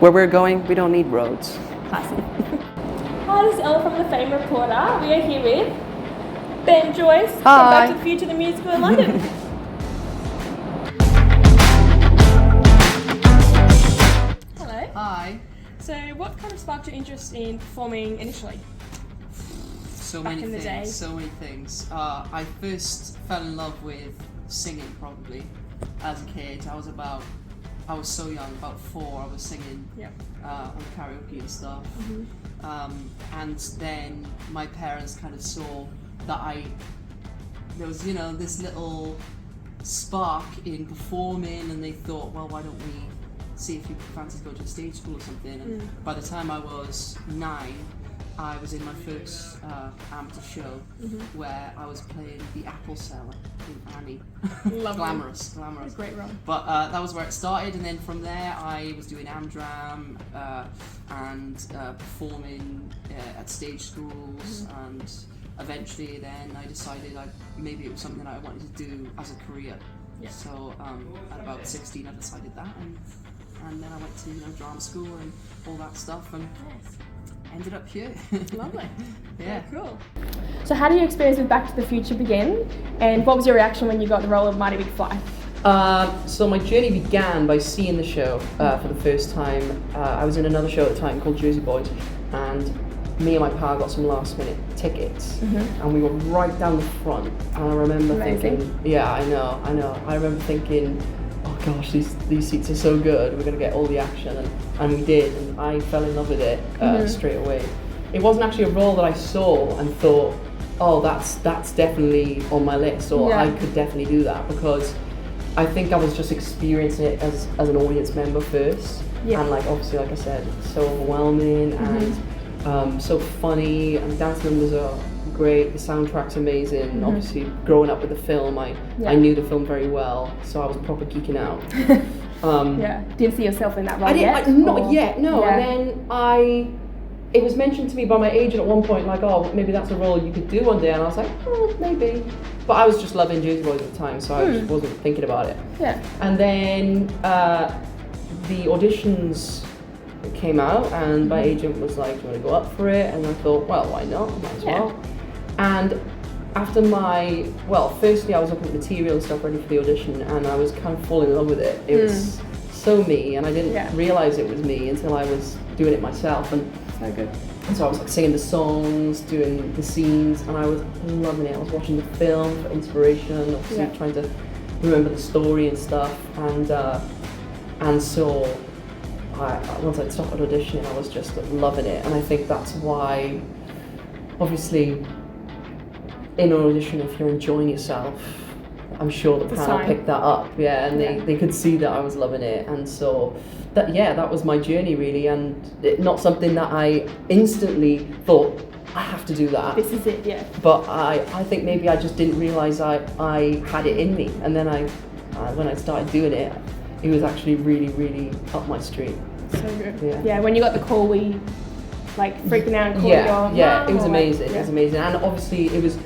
Where we're going, we don't need roads. Classic. Hi, this is Ella from The Fame Reporter. We are here with Ben Joyce from Back to the Future, the musical in London. Hello. Hi. So what kind of sparked your interest in performing initially? So Back many in the day. things, so many things. I first fell in love with singing probably as a kid. I was so young, about 4, I was singing on karaoke and stuff. And then my parents kind of saw that there was, this little spark in performing, and they thought, well, why don't we see if you fancy going to a stage school or something. And by the time I was 9, I was in my first amateur show where I was playing the apple seller in Annie. Glamorous. Great role. But that was where it started, and then from there I was doing Amdram and performing at stage schools, and eventually then I decided maybe it was something that I wanted to do as a career. So at about 16 I decided that, and then I went to drama school and all that stuff, and ended up here. Lovely. Yeah. Very cool. So how did your experience with Back to the Future begin, and what was your reaction when you got the role of Marty Mcfly? So my journey began by seeing the show for the first time. I was in another show at the time called Jersey Boys, and me and my pal got some last minute tickets, and we were right down the front, and I remember thinking, yeah, I know, I remember thinking, oh gosh, these seats are so good, we're going to get all the action, and we did, and I fell in love with it straight away. It wasn't actually a role that I saw and thought, oh, that's definitely on my list, or I could definitely do that, because I think I was just experiencing it as an audience member first, and obviously, like I said, so overwhelming, and so funny, and dance numbers are great, the soundtrack's amazing. Obviously, growing up with the film, I knew the film very well, so I was proper geeking out. Didn't see yourself in that role not yet, no. And then it was mentioned to me by my agent at one point, like, oh, maybe that's a role you could do one day, and I was like, oh, maybe. But I was just loving Jersey Boys at the time, so I just wasn't thinking about it. And then the auditions came out, and my agent was like, do you want to go up for it? And I thought, well, why not? Might as well. And after firstly I was looking at material and stuff ready for the audition, and I was kind of falling in love with it. It was so me, and I didn't realise it was me until I was doing it myself. And so good. And so I was like singing the songs, doing the scenes, and I was loving it. I was watching the film for inspiration, obviously trying to remember the story and stuff. And so once I'd started auditioning, I was just loving it. And I think that's why, obviously, in an audition, if you're enjoying yourself, I'm sure the panel picked that up, and they could see that I was loving it, and so that was my journey really, and not something that I instantly thought, I have to do that. This is it, But I think maybe I just didn't realise I had it in me, and then when I started doing it, it was actually really, really up my street. So good. Yeah, when you got the call, were you like freaking out and calling your mum? It was amazing. It was amazing, and obviously it was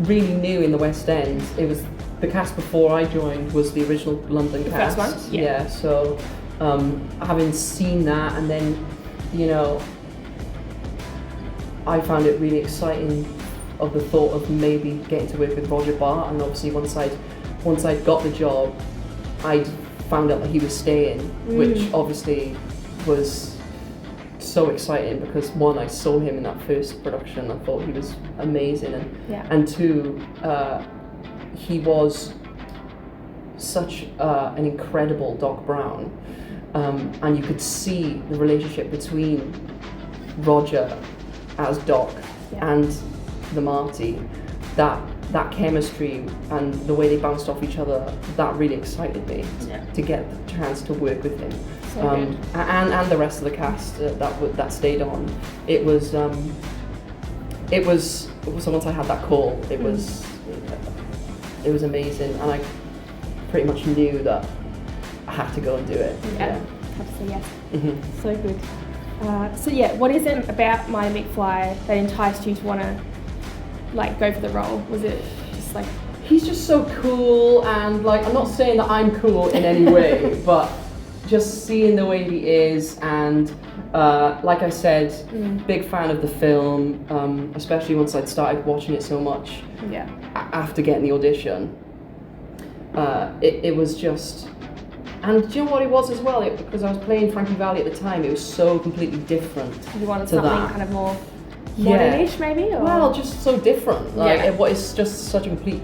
really new in the West End. It was the cast before I joined was the original London cast. First one? So having seen that, and then I found it really exciting of the thought of maybe getting to work with Roger Bart, and obviously once I'd got the job, I found out that he was staying, which obviously was so exciting because one, I saw him in that first production. I thought he was amazing, and two, he was such an incredible Doc Brown, and you could see the relationship between Roger as Doc and the Marty, that chemistry and the way they bounced off each other, that really excited me to get the chance to work with him. And the rest of the cast that stayed on. It was so once I had that call, it was amazing, and I pretty much knew that I had to go and do it. Have to say yes. So good. What is it about Marty Mcfly that enticed you to want to go for the role? Was it just like... He's just so cool, and I'm not saying that I'm cool in any way, but just seeing the way he is, and like I said, big fan of the film, especially once I'd started watching it so much after getting the audition. It was just, and do you know what it was as well? Because I was playing Frankie Valli at the time, it was so completely different. You wanted to something that. kind of more modernish, maybe? Or? Well, just so different. Like, what is just such a complete,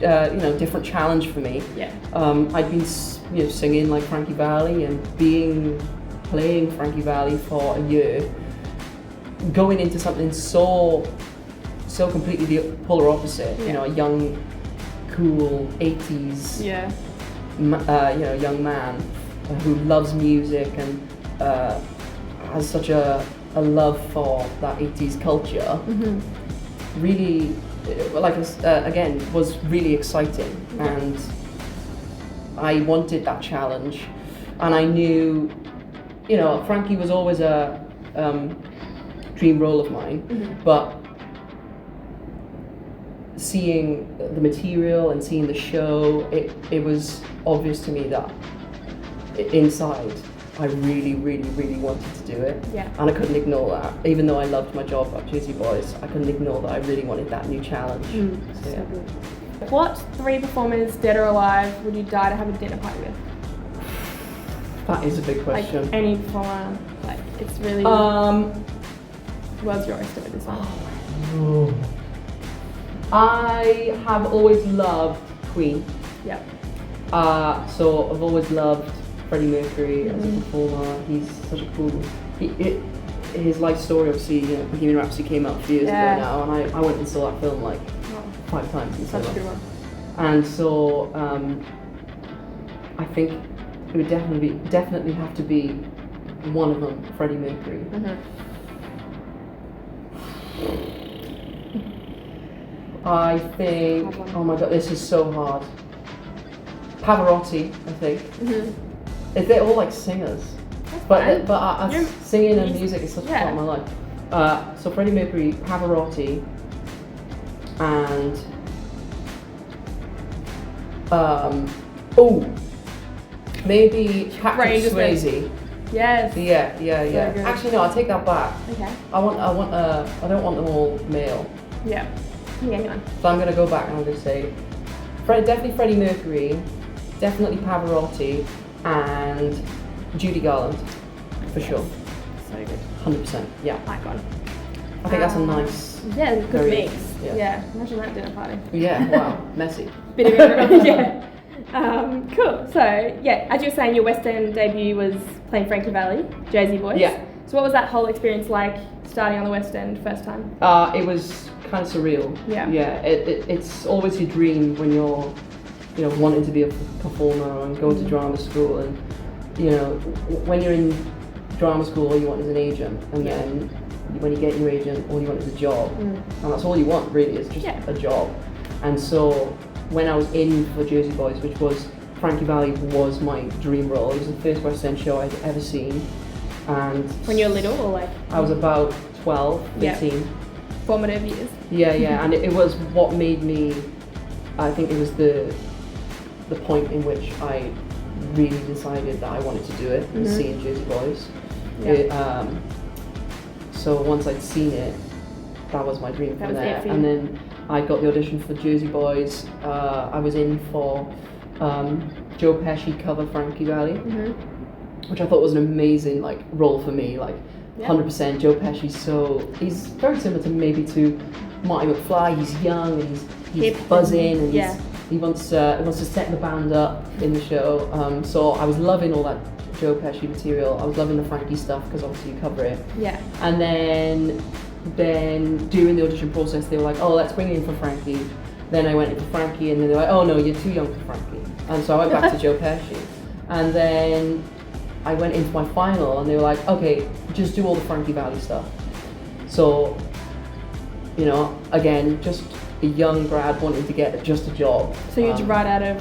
different challenge for me. Yeah. I'd been, singing like Frankie Valli and playing Frankie Valli for a year, going into something so completely the polar opposite. You know, a young, cool 80s. Yeah. Young man who loves music and has such a love for that 80s culture. Really, again, was really exciting, and I wanted that challenge, and I knew, Frankie was always a dream role of mine, but seeing the material and seeing the show, it was obvious to me that inside I really, really, really wanted to do it. Yeah. And I couldn't ignore that. Even though I loved my job at Jersey Boys, I couldn't ignore that I really wanted that new challenge. So good. What 3 performers, dead or alive, would you die to have a dinner party with? That is a big question. Like any performer, like it's really world's your oyster with this one. I have always loved Queen. Yep. So I've always loved Freddie Mercury as a performer. He's such a cool. His life story, obviously, Bohemian Rhapsody came out a few years ago now, and I went and saw that film like 5 times. In Such a good one. And so I think it would definitely have to be one of them, Freddie Mercury. I think, oh my god, this is so hard. Pavarotti, I think. They're all like singers, but singing and music is such a part of my life. So Freddie Mercury, Pavarotti, and maybe Patrick Swayze. Yes. Yeah. So Actually, no, I'll take that back. Okay. I don't want them all male. Yeah. Anyone. So I'm gonna go back and I'm gonna say, definitely Freddie Mercury, definitely Pavarotti, and Judy Garland, for sure. So good. 100%. Yeah. Icon. I think that's a nice. Yeah, good very- mix. yeah. Yeah. Imagine that dinner party. Yeah. Wow. Messy. Bit of everything. Yeah. Cool. So as you were saying, your West End debut was playing Frankie Valli, Jersey Boys. Yeah. So what was that whole experience like starting on the West End first time? It was kind of surreal. Yeah. Yeah. It's always your dream when you're, wanting to be a performer and going to drama school, and when you're in drama school, all you want is an agent, and then when you get your agent, all you want is a job, and that's all you want really, is just a job. And so when I was in for Jersey Boys, which was Frankie Valli, was my dream role. It was the first West End show I'd ever seen, and when you were little, or like? I was about 12, 18. Formative years. Yeah, and it was what made me. I think it was the point in which I really decided that I wanted to do it, was seeing Jersey Boys. So once I'd seen it, that was my dream from there. And then I got the audition for Jersey Boys. I was in for Joe Pesci cover Frankie Valli, which I thought was an amazing role for me. 100%. Joe Pesci's he's very similar to Marty Mcfly. He's young and he's buzzing, and he wants to set the band up in the show. So I was loving all that Joe Pesci material. I was loving the Frankie stuff because obviously you cover it. Yeah. And then during the audition process, they were like, "Oh, let's bring you in for Frankie." Then I went in for Frankie, and then they're like, "Oh no, you're too young for Frankie." And so I went back to Joe Pesci, and then I went into my final, and they were like, "Okay, just do all the Frankie Valli stuff." So, again, just a young grad wanting to get just a job. So you're right out of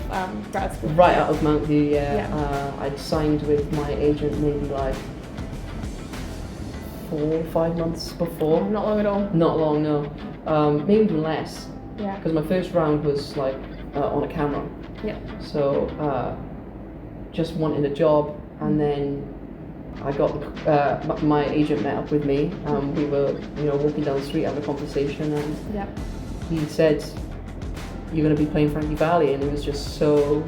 grad school? Right out of Mount View, I'd signed with my agent maybe 4 or 5 months before. Oh, not long at all. Not long, no. Maybe even less. Yeah. Because my first round was on a camera. Yeah. So just wanting a job, and then I got my agent met up with me. We were, walking down the street having a conversation, and he said, "You're going to be playing Frankie Valli," and it was just so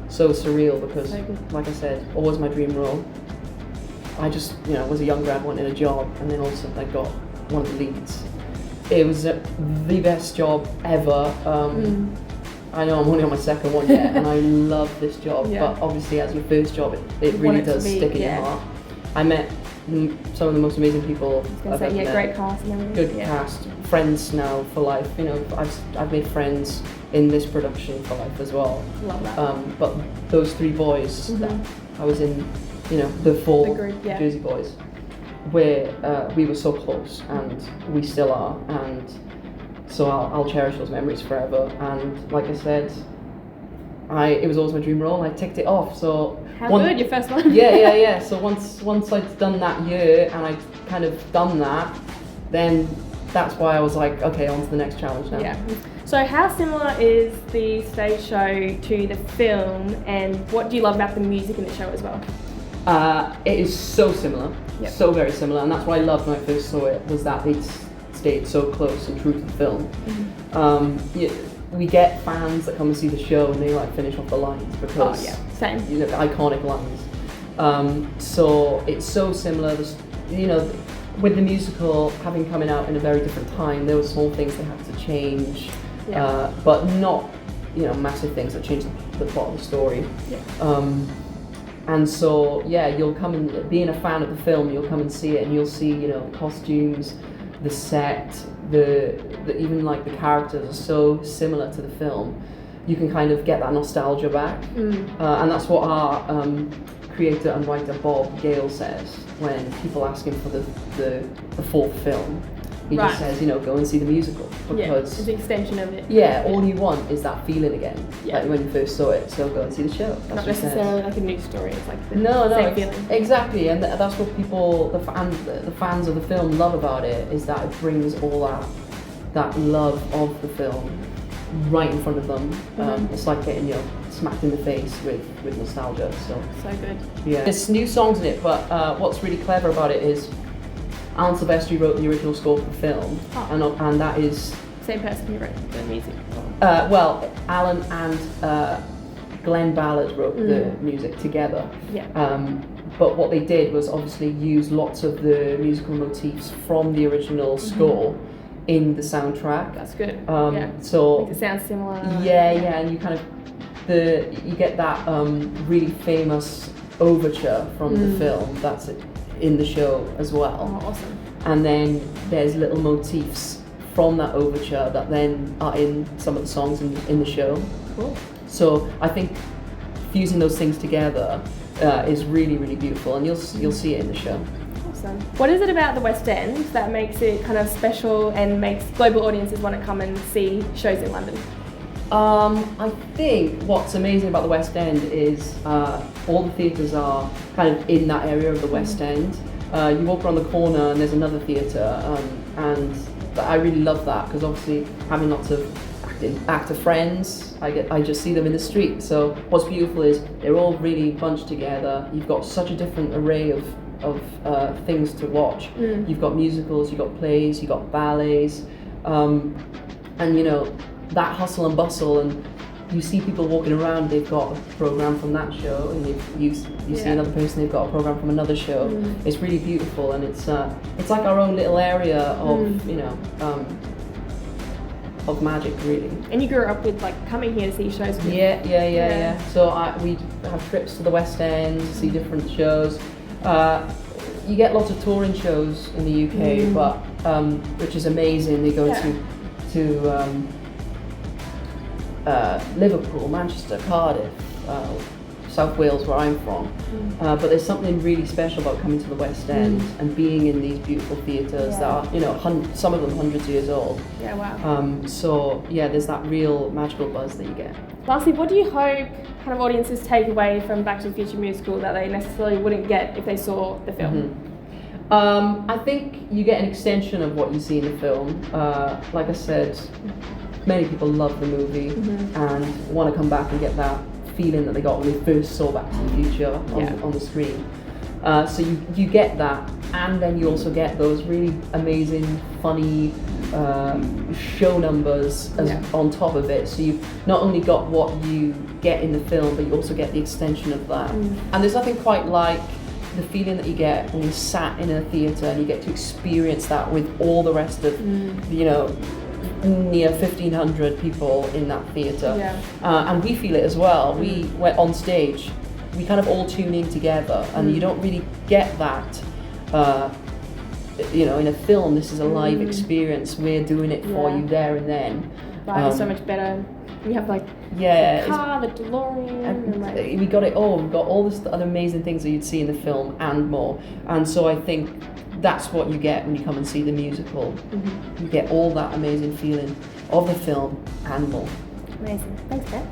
surreal because, like I said, always my dream role. I just, was a young grad wanting a job, and then all of a sudden I got one of the leads. It was the best job ever. I know I'm only on my second one yet, and I love this job. But obviously, as your first job, it really does stick in your heart. I met some of the most amazing people I've ever met. Great cast and everything. Good cast, friends now for life. I've made friends in this production for life as well. Love that. But those three boys that I was in, the four group, Jersey boys, where we were so close, and we still are, and so I'll cherish those memories forever. And like I said, it was always my dream role, and I ticked it off. So good, your first one. yeah. So once I'd done that year and I'd kind of done that, then that's why I was like, okay, on to the next challenge now. Yeah. So how similar is the stage show to the film, and what do you love about the music in the show as well? It is so similar, so very similar, and that's what I loved when I first saw it, was that it stayed so close and true to the film. We get fans that come and see the show and they finish off the lines because same. Iconic lines. So it's so similar. With the musical having coming out in a very different time, there were small things they had to change, but not massive things that change the plot of the story. And so you'll come and, being a fan of the film, you'll come and see it, and you'll see costumes, the set, the even the characters are so similar to the film. You can kind of get that nostalgia back, and that's what our creator and writer Bob Gale says when people ask him for the fourth film. He just says, go and see the musical, because it's an extension of it. All you want is that feeling again, like when you first saw it. So go and see the show. That's not necessarily like a new story. It's like the same feeling. Exactly, and that's what people, the fans of the film, love about it, is that it brings all that love of the film right in front of them. It's like getting smacked in the face with nostalgia. So good. Yeah, there's new songs in it, but what's really clever about it is Alan Silvestri wrote the original score for the film, and that is same person who wrote the music. Well, Alan and Glenn Ballard wrote the music together. But what they did was obviously use lots of the musical motifs from the original score in the soundtrack. That's good. So makes it sound similar. And you kind of you get that really famous overture from the film. That's it. In the show as well. Oh, awesome. And then there's little motifs from that overture that then are in some of the songs in the show. Cool. So I think fusing those things together is really, really beautiful, and you'll see it in the show. Awesome. What is it about the West End that makes it kind of special and makes global audiences want to come and see shows in London? I think what's amazing about the West End is all the theatres are kind of in that area of the West End. You walk around the corner and there's another theatre, and I really love that, because obviously having lots of actor friends, I just see them in the street. So what's beautiful is they're all really bunched together. You've got such a different array of things to watch. You've got musicals, you've got plays, you've got ballets, and that hustle and bustle, and you see people walking around, they've got a program from that show, and you see another person, they've got a program from another show. It's really beautiful, and it's like our own little area of magic, really. And you grew up with coming here to see shows. Yeah. So we have trips to the West End to see different shows. You get lots of touring shows in the UK, but which is amazing. They go to Liverpool, Manchester, Cardiff, South Wales, where I'm from. But there's something really special about coming to the West End and being in these beautiful theatres that are, some of them hundreds of years old. Yeah, wow. So there's that real magical buzz that you get. Lastly, what do you hope kind of audiences take away from Back to the Future musical that they necessarily wouldn't get if they saw the film? I think you get an extension of what you see in the film. Like I said, many people love the movie and want to come back and get that feeling that they got when they first saw Back to the Future on the screen. So you get that, and then you also get those really amazing, funny show numbers on top of it. So you've not only got what you get in the film, but you also get the extension of that. And there's nothing quite like the feeling that you get when you're sat in a theatre and you get to experience that with all the rest of, near 1,500 people in that theatre. And we feel it as well. We went on stage, we kind of all tune in together, and you don't really get that. In a film, this is a live experience. We're doing it for you there and then. It's so much better. We have like the car, the DeLorean, and like we got it all. We've got all this other amazing things that you'd see in the film and more. And so I think that's what you get when you come and see the musical. You get all that amazing feeling of the film and more. Amazing. Thanks, Ben.